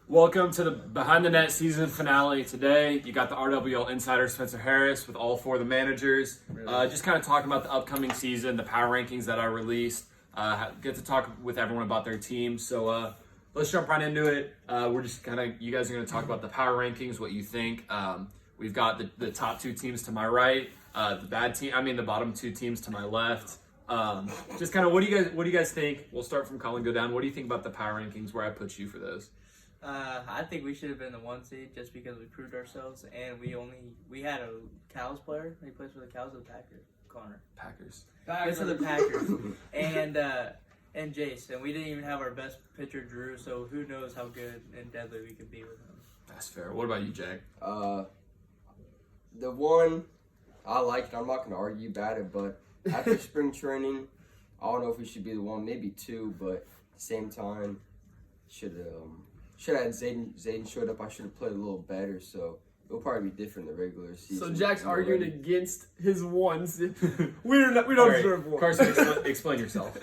Welcome to the Behind the Net season finale. Today, you got the RWL insider Spencer Harris with all four of the managers. Just kind of talking about the upcoming season, the power rankings that I released. Get to talk with everyone about their team. So let's jump right into it. We're just you guys are going to talk about the power rankings, what you think. We've got the top two teams to my right, the bottom two teams to my left. Just kind of what do you guys think? We'll start from Colin, go down. What do you think about the power rankings? Where I put you for those? I think we should have been the 1 seed just because we proved ourselves, and we had a Cows player. He plays for the Cows or the Packers. Connor. Packers. Plays for the Packers, and Jace, and we didn't even have our best pitcher Drew. So who knows how good and deadly we could be with him. That's fair. What about you, Jack? The one I liked, I'm not going to argue about it, but after spring training, I don't know if we should be the 1, maybe 2, but at the same time, should have had Zayden showed up. I should have played a little better, so it'll probably be different in the regular season. So Jack's arguing against his ones. we don't deserve one. Carson, explain yourself.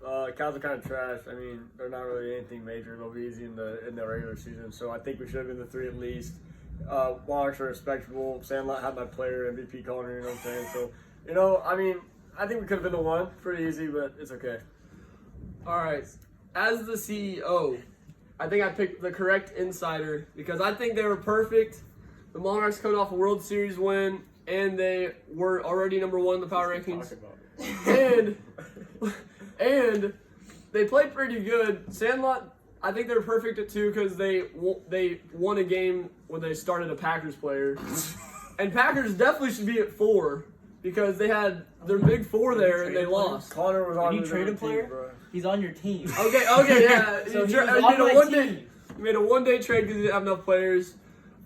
Cows are kind of trash. I mean, they're not really anything major. They'll be easy in the regular season. So I think we should have been the 3 at least. Monarchs are respectable. Sandlot had my player MVP Connor. You know what I'm saying? So I think we could have been the 1. Pretty easy, but it's okay. All right. As the CEO, I think I picked the correct insider because I think they were perfect. The Monarchs coming off a World Series win, and they were already number 1 in the power rankings. And they played pretty good. Sandlot, I think they're perfect at 2 because they won a game when they started a Packers player. And Packers definitely should be at 4 because they had their big 4 there and they lost. Connor was on Did you trade a player? bro. He's on your team. Okay, yeah. So you made a one-day trade because you didn't have enough players.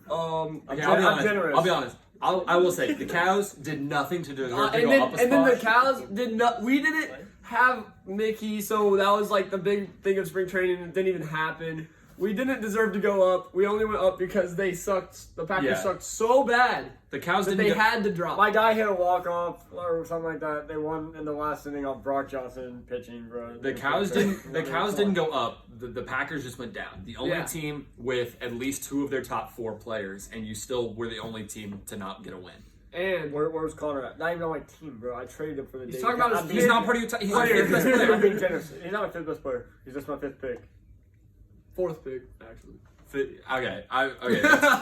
I'm generous. I'll be honest. I will say the Cows did nothing to deserve to go up a spot. And then the Cows did not. We didn't have Mickey, so that was like the big thing of spring training. It didn't even happen. We didn't deserve to go up. We only went up because they sucked. The Packers sucked so bad The Cows that didn't they had to drop. My guy hit a walk-off or something like that. They won in the last inning off Brock Johnson pitching, bro. The Cows didn't go up. The Packers just went down. The only team with at least 2 of their top 4 players, and you still were the only team to not get a win. And Where's Connor at? Not even on my team, bro. I traded him for the He's day. talking about his He's not part of your he's your 5th best player. I'm being generous. He's not my 5th best player. He's just my 5th pick. 4th pick, actually. Okay,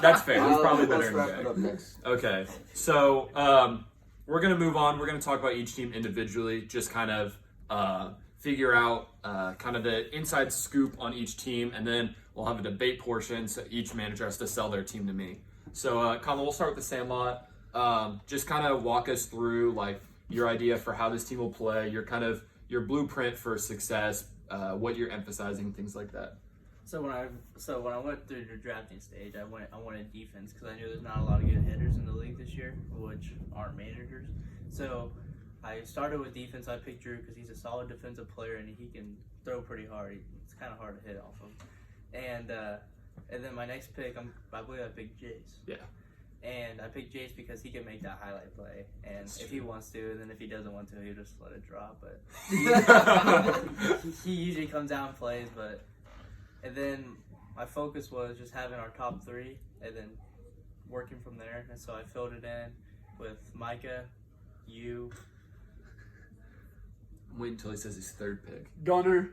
that's fair. He's probably Let's better wrap than it Jack. up next. Okay, so we're gonna move on. We're gonna talk about each team individually, just kind of figure out kind of the inside scoop on each team, and then we'll have a debate portion. So each manager has to sell their team to me. So Colin, we'll start with the Sandlot. Just kind of walk us through like your idea for how this team will play, your blueprint for success, what you're emphasizing, things like that. So when I went through the drafting stage, I wanted defense because I knew there's not a lot of good hitters in the league this year, which aren't managers. So I started with defense. I picked Drew because he's a solid defensive player and he can throw pretty hard. It's kind of hard to hit off him. And then my next pick, I believe I picked Jace. Yeah. And I picked Jace because he can make that highlight play, and if he wants to, and then if he doesn't want to, he'll just let it drop. But he usually comes out and plays, and then my focus was just having our top 3 and then working from there. And so I filled it in with Micah, you, Wait until he says his 3rd pick. Gunner.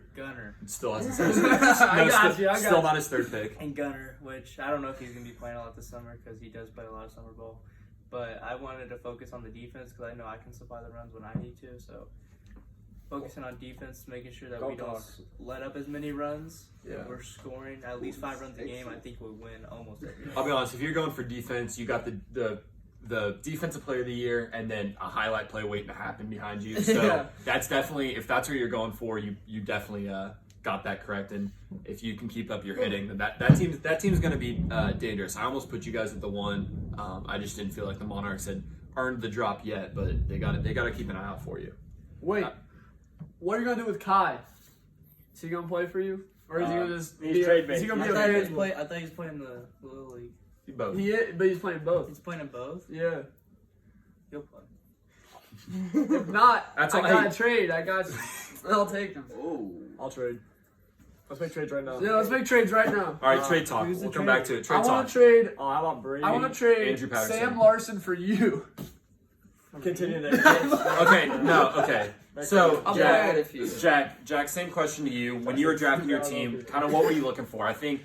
Still hasn't said his I got you. Still not his 3rd pick. and Gunner, which I don't know if he's going to be playing a lot this summer because he does play a lot of summer ball. But I wanted to focus on the defense because I know I can supply the runs when I need to. So focusing on defense, making sure that we don't let up as many runs. Yeah. We're scoring at least 5 runs a game. I think we'll win almost every game. I'll be honest, if you're going for defense, you got the defensive player of the year and then a highlight play waiting to happen behind you. So that's definitely, if that's what you're going for, you definitely got that correct. And if you can keep up your hitting, then that team's going to be dangerous. I almost put you guys at the 1. I just didn't feel like the Monarchs had earned the drop yet, but they got to keep an eye out for you. Wait, what are you gonna do with Kai? Is he gonna play for you, or is he gonna just? He's trade bait. Is he gonna I be thought he was available? I thought he was playing in the Little League. Both. But he's playing both. He's playing in both? Yeah. He'll play. If not, That's I all- got hey. a trade. I got. I'll take him. Oh. I'll trade. Let's make trades right now. Yeah, let's make trades right now. All right, trade talk. who's the We'll come trade? back to it. I Trade want talk. to trade. Oh, how about Brady? I want to trade Andrew Patterson. Sam Larson for you. Continue that. Okay, no, okay. So, I'm Jack, mad if you. Jack, same question to you. When you were drafting your team, kind of what were you looking for? I think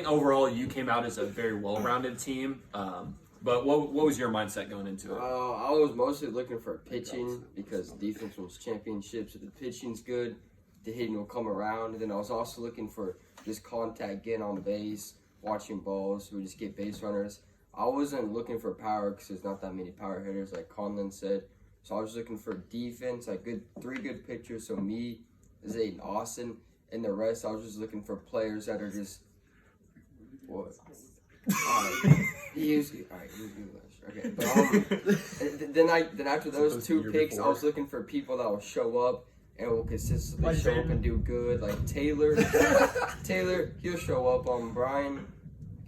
overall you came out as a very well-rounded team. But what was your mindset going into it? I was mostly looking for pitching because defense wins championships. If the pitching's good, the hitting will come around. And then I was also looking for just contact, getting on base, watching balls. We just get base runners. I wasn't looking for power because there's not that many power hitters, like Conlon said. So I was looking for defense, like three good pitchers. So me, Zayden, Austin, and the rest. I was just looking for players that are just what. He was English. Okay, but then after those two picks, I was looking for people that will show up and will consistently Like show up Bateman. and do good. Like Taylor, he'll show up. Brian,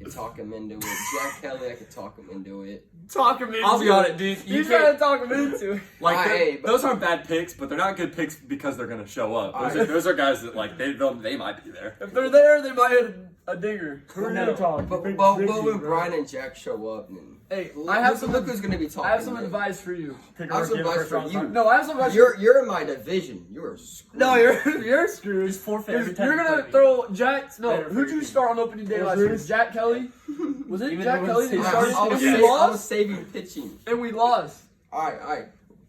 I could talk him into it. Jack Kelly, I could talk him into it. Talk him into I'll be it. honest, dude. You He's trying to can't, talk him into it. like Hey, but- those aren't bad picks, but they're not good picks because they're gonna show up. Those are guys that like they might be there. If they're there, they might hit a dinger. Who are you No. gonna talk? But Big when bro. Brian and Jack show up, then Hey, I have some. look who's gonna be talking. I have some then. advice for you. Pick I have a some rookie in the advice first for round. you. No, I have some advice. You're in my division. You are screwed. No, you're screwed. Just forfeit every time You're you gonna play me. throw Jack. No, Better who'd you for start on opening day Was last year? Bruce? Jack Kelly. Was it Even Jack though Kelly it's that his started? I was, And Yeah. we I was lost. saving pitching. And we lost. All right.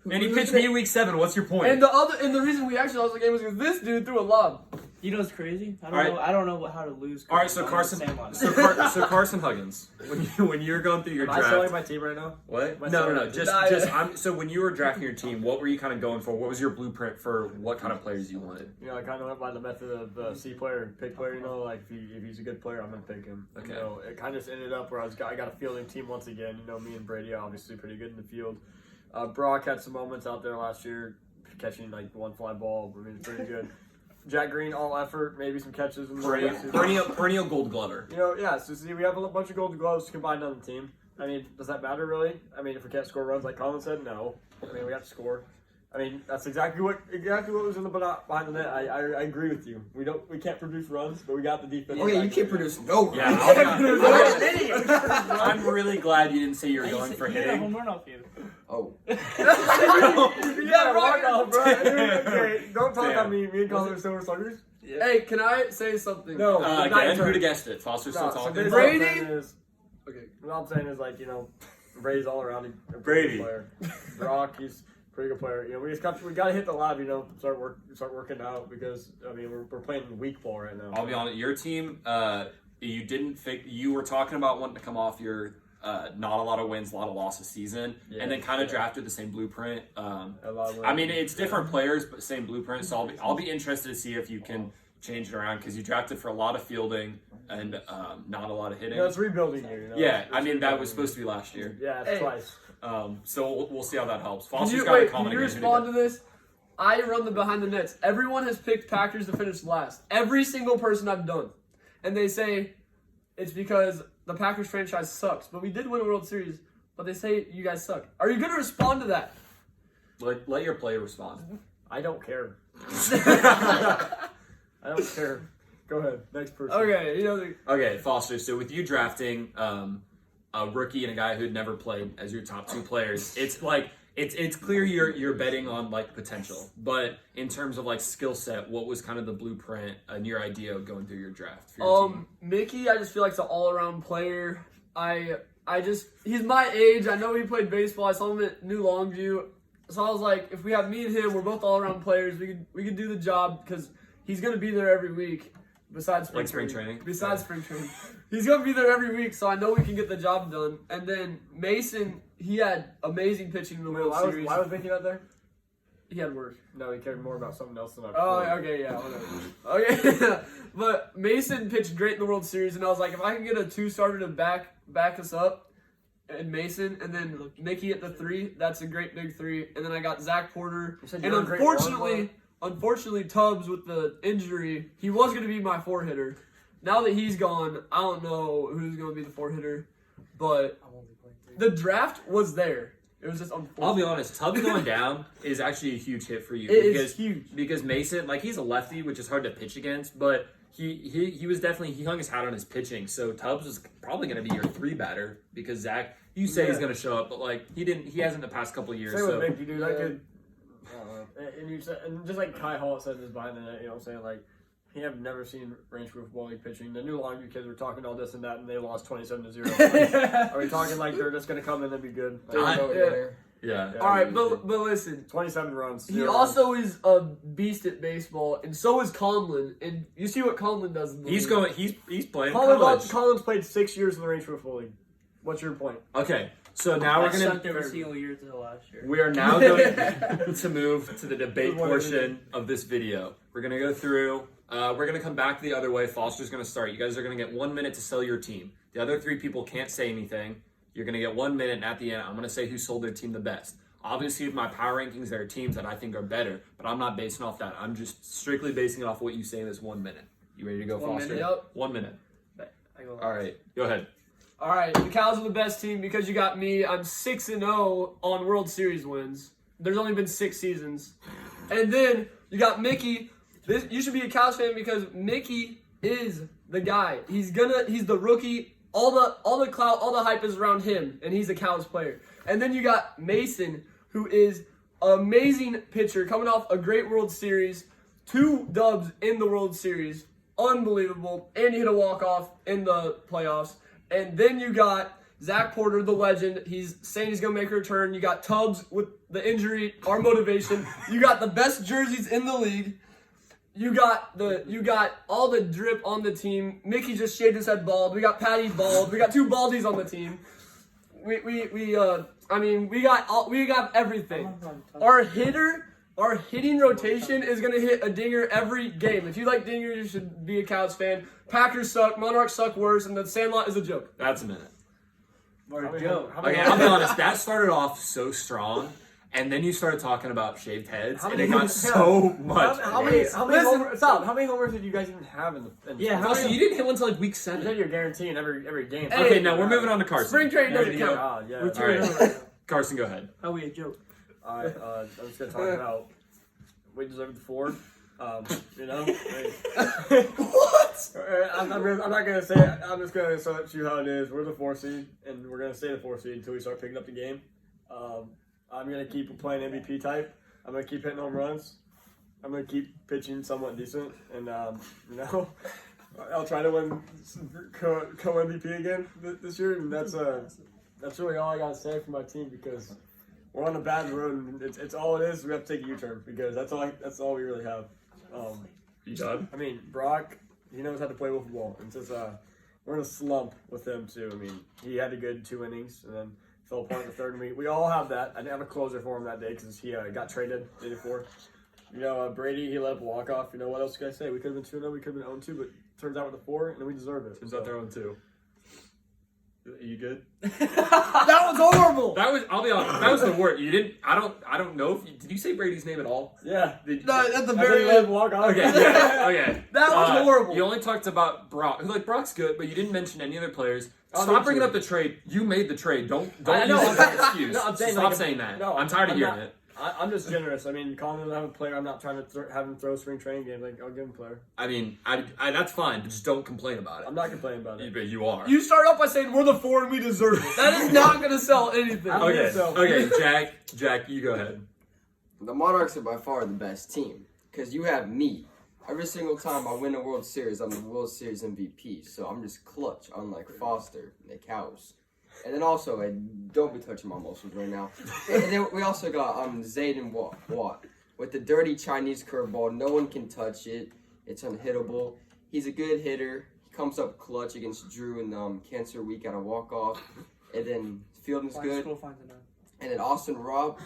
And he pitched me week 7. What's your point? And the reason we actually lost the game was because this dude threw a lob. You know what's crazy? I don't All right. know. I don't know how to lose. All right, so I'm Carson, the same one. so Carson Huggins, when you're going through your Am I selling draft, my team right now? what? my No. son- Just. So when you were drafting your team, what were you kind of going for? What was your blueprint for what kind of players you wanted? You know, I kind of went by the method of C player and pick player. You know, like if he's a good player, I'm gonna pick him. Okay. You know, it kind of just ended up where I got a fielding team once again. You know, me and Brady are obviously pretty good in the field. Brock had some moments out there last year, catching like one fly ball. I mean, it's pretty good. Jack Green, all effort, maybe some catches. In the Perennial Gold Glover. You know, yeah. So see, we have a bunch of gold gloves combined on the team. I mean, does that matter really? I mean, if we can't score runs, like Colin said, no. I mean, we have to score. I mean, that's exactly what was in the behind the net. I agree with you. We can't produce runs, but we got the defense. Okay, you can't produce no runs. Yeah, I'm really glad you didn't say you were going for He had a hitting. home run off you. Oh, Yeah, rock off, bro. Okay, don't talk Damn. on me. Me and Colin are silver sluggers. Hey, can I say something? No. Again, not who'd have turn. guessed it? Foster's still No, so talking. basically Brady? what I'm saying is- Okay. What I'm saying is, like, you know, Brady's all around a Brady. good player. Brock, he's a pretty good player. You know, we got to hit the lab. You know, start working out because I mean we're playing weak ball right now. I'll be honest. Your team, you didn't think you were talking about wanting to come off your not a lot of wins, a lot of losses season, Yeah, and then kind of yeah. drafted the same blueprint. A lot of I mean, it's different players, but same blueprint. So I'll be interested to see if you can change it around because you drafted for a lot of fielding and not a lot of hitting. You know, it's rebuilding year. You know? Yeah, It's I mean that rebuilding was supposed to be last year. year. Yeah, it's Hey. twice. So we'll see how that helps. Can Foster's you, got a wait, can comment you against respond to this? I run the behind the nets. Everyone has picked Packers to finish last. Every single person I've done. And they say it's because the Packers franchise sucks. But we did win a World Series. But they say you guys suck. Are you going to respond to that? Let your player respond. I don't care. I don't care. Go ahead. Next person. Okay, you know, Okay, Foster. So with you drafting a rookie and a guy who'd never played as your top two players, it's like it's clear you're betting on like potential. But in terms of like skill set, what was kind of the blueprint and your idea of going through your draft for your team? Mickey, I just feel like he's an all-around player. He's my age. I know he played baseball. I saw him at New Longview. So I was like, if we have me and him, we're both all-around players. We could do the job because he's gonna be there every week. Besides spring, Like spring training? Besides spring training, he's gonna be there every week. So I know we can get the job done. And then Mason, he had amazing pitching in the Wait, World Series. why was Vicky not there? He had work. No, he cared more about something else than our Oh, sport. okay, yeah, whatever. Okay, but Mason pitched great in the World Series, and I was like, if I can get a 2-starter to back us up, and Mason, and then Mickey at the 3, that's a great big 3. And then I got Zach Porter, You said and you were a great unfortunately, Tubbs with the injury, he was going to be my 4-hitter. Now that he's gone, I don't know who's going to be the 4-hitter, but the draft was there. It was just unfortunate. I'll be honest, Tubbs going down is actually a huge hit for you It is because huge. because Mason, like he's a lefty, which is hard to pitch against, but he was definitely, he hung his hat on his pitching. So Tubbs was probably going to be your 3 batter because Zach, you say he's going to show up, but like he hasn't the past couple of years. Same So with Mickey, dude. I could. I don't know. And you said, and just like Kai Hall said this behind the net, you know what I'm saying? Like, he have never seen Range Roof Ball League pitching. The new Longview kids were talking all this and that, and they lost 27-0. Are we talking like they're just gonna come in and be good? I- Yeah. yeah. All right, but listen, 27 runs. he 0 also is a beast at baseball, and so is Conlon. And you see what Conlon does. In the He's league. going. He's playing college. Collins played 6 years in the Range Roof Ball League. What's your point? Okay, so now I we're gonna. sucked every single year until last year. We are now going to move to the debate What is it? portion of this video. We're going to go through. We're going to come back the other way. Foster's going to start. You guys are going to get 1 minute to sell your team. The other 3 people can't say anything. You're going to get 1 minute, and at the end, I'm going to say who sold their team the best. Obviously, with my power rankings, there are teams that I think are better, but I'm not basing off that. I'm just strictly basing it off what you say in this 1 minute. You ready to go, 1 Foster? minute? Yep. 1 minute. I go All right, go ahead. All right, the Cows are the best team because you got me. I'm 6-0 on World Series wins. There's only been 6 seasons, and then you got Mickey. You should be a Cows fan because Mickey is the guy. He's the rookie. All the clout, all the hype is around him, and he's a Cows player. And then you got Mason, who is an amazing pitcher, coming off a great World Series, 2 dubs in the World Series, unbelievable, and he hit a walk-off in the playoffs. And then you got Zach Porter, the legend. He's saying he's going to make a return. You got Tubbs with the injury, our motivation. You got the best jerseys in the league. You got all the drip on the team. Mickey just shaved his head bald. We got Patty bald. We got 2 baldies on the team. We got everything. Our hitting rotation is gonna hit a dinger every game. If you like dingers, you should be a Cows fan. Packers suck, Monarchs suck worse, and the Sandlot is a joke. That's a minute. Or How a many- joke. how many- Okay, I'll be honest. That started off so strong, and then you started talking about shaved heads, and it got so much. How many Listen, homers? Stop. How many homers did you guys even have in the? Yeah, how Also, many- you didn't hit one until like week You 7. said you're guareguating every game. Hey, Okay, now we're moving on to Carson. Spring training doesn't Ready to go? count. Yeah. We're All 2-0 right. right Carson, go ahead. now. How we a joke? All right. I'm just gonna talk about. We deserve the 4. You know. What? I'm not gonna say it. I'm just gonna show you how it is. We're the 4 seed, and we're gonna stay the 4 seed until we start picking up the game. I'm gonna keep playing MVP type. I'm gonna keep hitting home runs. I'm gonna keep pitching somewhat decent, and you know, I'll try to win co MVP again this year. And that's really all I gotta say for my team because we're on a bad road, and it's all it is. We have to take a U-turn because that's all we really have. You done? I mean, Brock, he knows how to play wiffle ball. And just, we're in a slump with him, too. I mean, he had a good 2 innings and then fell apart in the 3rd. We all have that. I didn't have a closer for him that day because he got traded the day before. You know, Brady, he let up a walk-off. You know, what else can I say? We could have been 2-0, we could have been 0-2, but turns out we're the 4, and we deserve it. Turns out they're on 2. Are you good? That was horrible. That was. I'll be honest. That was the word. You didn't. I don't know if. Did you say Brady's name at all? Yeah. Did, No, at the I very think he let end. him walk off. Okay. Yeah. Okay. That was horrible. You only talked about Brock. Like Brock's good, but you didn't mention any other players. I'll Stop mention bringing it. up the trade. You made the trade. Don't I use know. it as an excuse. No, I'm saying, Stop like, saying that. no, I'm tired of I'm hearing not- it. I'm just generous. I mean, Colin doesn't have a player. I'm not trying to have him throw spring training games. Like, I'll give him a player. I mean, I that's fine, but just don't complain about it. I'm not complaining about it. But you are. You start off by saying we're the 4 and we deserve it. That is not gonna sell anything. I'm- Okay. So- Okay. Jack, you go ahead. The Monarchs are by far the best team because you have me. Every single time I win a World Series, I'm the World Series MVP. So I'm just clutch, unlike Foster and the Cows. And then also, don't be touching my muscles right now. And then we also got Zayden Watt with the dirty Chinese curveball. No one can touch it. It's unhittable. He's a good hitter. He comes up clutch against Drew in Cancer Week at a walk-off. And then fielding's good. And then Austin Robb,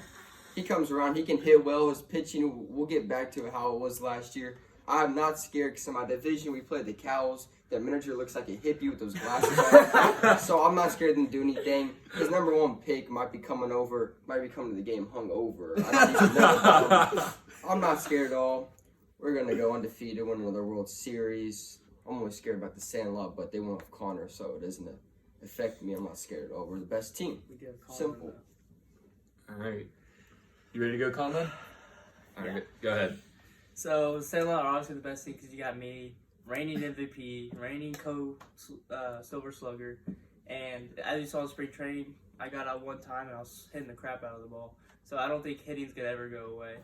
he comes around. He can hit well. His pitching, we'll get back to how it was last year. I'm not scared because in my division, we played the Cows. That manager looks like a hippie with those glasses on. So I'm not scared of him to do anything. His number 1 pick might be coming to the game hung over. I don't even know. I'm not scared at all. We're going to go undefeated, win another World Series. I'm only scared about the Sandlot, but they went with Connor, so it doesn't affect me. I'm not scared at all. We're the best team. Simple. All right. You ready to go, Conlon? All right. Go ahead. So Sandlot are obviously the best team because you got me, reigning MVP, reigning Silver Slugger, and as you saw in spring training, I got out one time and I was hitting the crap out of the ball. So I don't think hitting's gonna ever go away.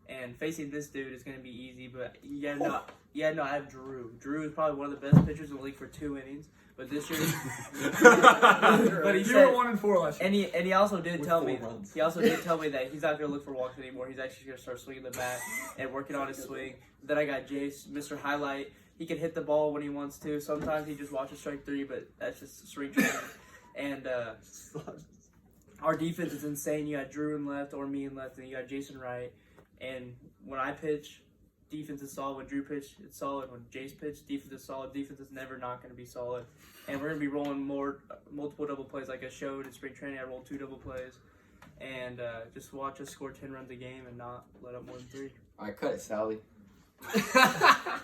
And facing this dude is gonna be easy, but I have Drew. Drew is probably one of the best pitchers in the league for 2 innings. But this year, but he You said, were 1-4 last year. and he also did tell me 4 runs. he also did tell me that he's not gonna look for walks anymore. He's actually gonna start swinging the bat and working on his swing. Then I got Jace, Mr. Highlight. He can hit the ball when he wants to. Sometimes he just watches strike 3, but that's just spring training. And our defense is insane. You got Drew in left or me in left, and you got Jason right. And when I pitch, defense is solid. When Drew pitch, it's solid. When Jace pitch, defense is solid. Defense is never not going to be solid. And we're going to be rolling multiple double plays like I showed in spring training. I rolled 2 double plays. And just watch us score 10 runs a game and not let up more than 3. All right, cut it, Sally.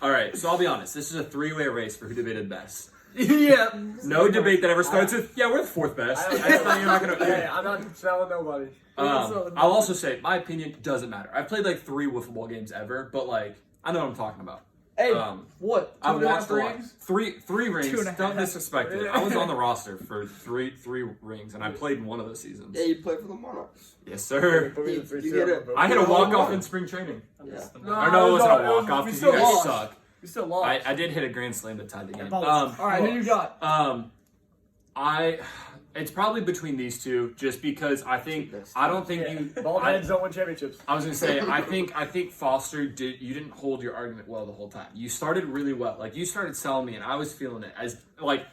All right, so I'll be honest. This is a 3-way race for who debated best. Yeah. No debate that ever starts with, yeah, we're the 4th best. I just know you're not going Hey, to. I'm not selling nobody. I'll also say, my opinion doesn't matter. I've played like 3 wiffle ball games ever, but like, I know what I'm talking about. Hey, Um, what? I've 2.5 watched a lot. rings? Three rings. 2.5. Don't disrespect it. I was on the roster for three rings, and I played in one of those seasons. Yeah, you play for the Monarchs. Yes, sir. Put me in You 3 get it. I hit a Oh, walk-off wow. in spring training. Yeah. Or no, it wasn't a walk-off we because still you guys lost. suck. We still lost. I did hit a grand slam that tied the game. All right, who you got? It's probably between these two, just because I don't think you. Bald heads don't win championships. I was gonna say, I think Foster you didn't hold your argument well the whole time. You started really well. Like, you started selling me, and I was feeling it as like.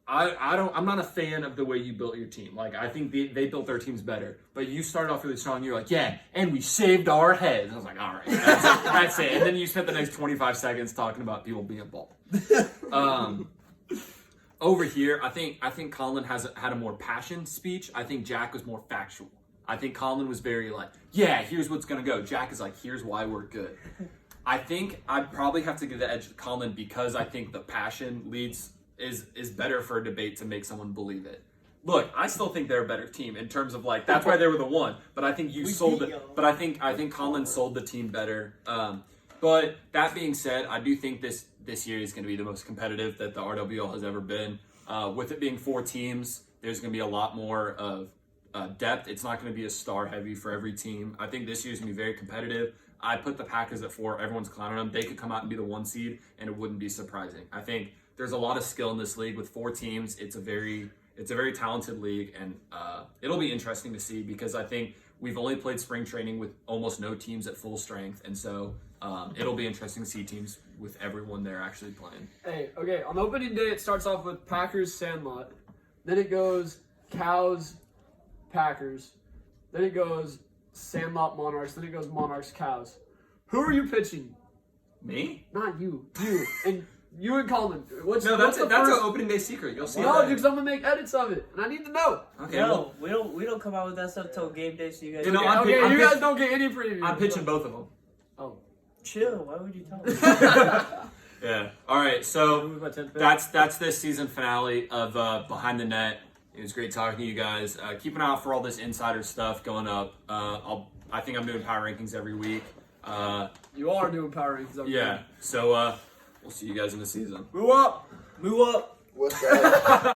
I'm not a fan of the way you built your team. Like, I think they built their teams better. But you started off really strong. You're like, yeah, and we saved our heads. I was like, all right, that's it. And then you spent the next 25 seconds talking about people being bald. Over here, I think Colin had a more passion speech. I think Jack was more factual. I think Colin was very like, yeah, here's what's gonna go. Jack is like, here's why we're good. I think I'd probably have to give the edge to Colin because I think the passion is better for a debate to make someone believe it. Look, I still think they're a better team in terms of like that's why they were the one. But I think you sold it. But I think Colin sold the team better. But that being said, I do think this year is going to be the most competitive that the RWL has ever been. With it being 4 teams, there's going to be a lot more of depth. It's not going to be a star heavy for every team. I think this year is going to be very competitive. I put the Packers at 4. Everyone's clowning them. They could come out and be the 1 seed, and it wouldn't be surprising. I think there's a lot of skill in this league with 4 teams. It's a very talented league, and it'll be interesting to see because I think we've only played spring training with almost no teams at full strength, and so it'll be interesting to see teams with everyone there actually playing. Hey, okay, on opening day, it starts off with Packers, Sandlot. Then it goes Cows, Packers. Then it goes Sandlot, Monarchs. Then it goes Monarchs, Cows. Who are you pitching? Me? Not you. You. And you and Colin. What's No, that's the an first... opening day secret. You'll see. No, that. because I'm going to make edits of it. And I need to know. Okay. No, we don't come out with that stuff till game day, so you guys. You know, Okay, I'm you pitch- guys don't get any preview. I'm pitching both of them. Oh. Chill. Why would you tell me? Yeah. All right. So Move my 10th pick. that's this season finale of Behind the Net. It was great talking to you guys. Keep an eye out for all this insider stuff going up. I think I'm doing power rankings every week. You are doing power rankings. Okay. Yeah. So we'll see you guys in the season. Move up. Move up. What's that?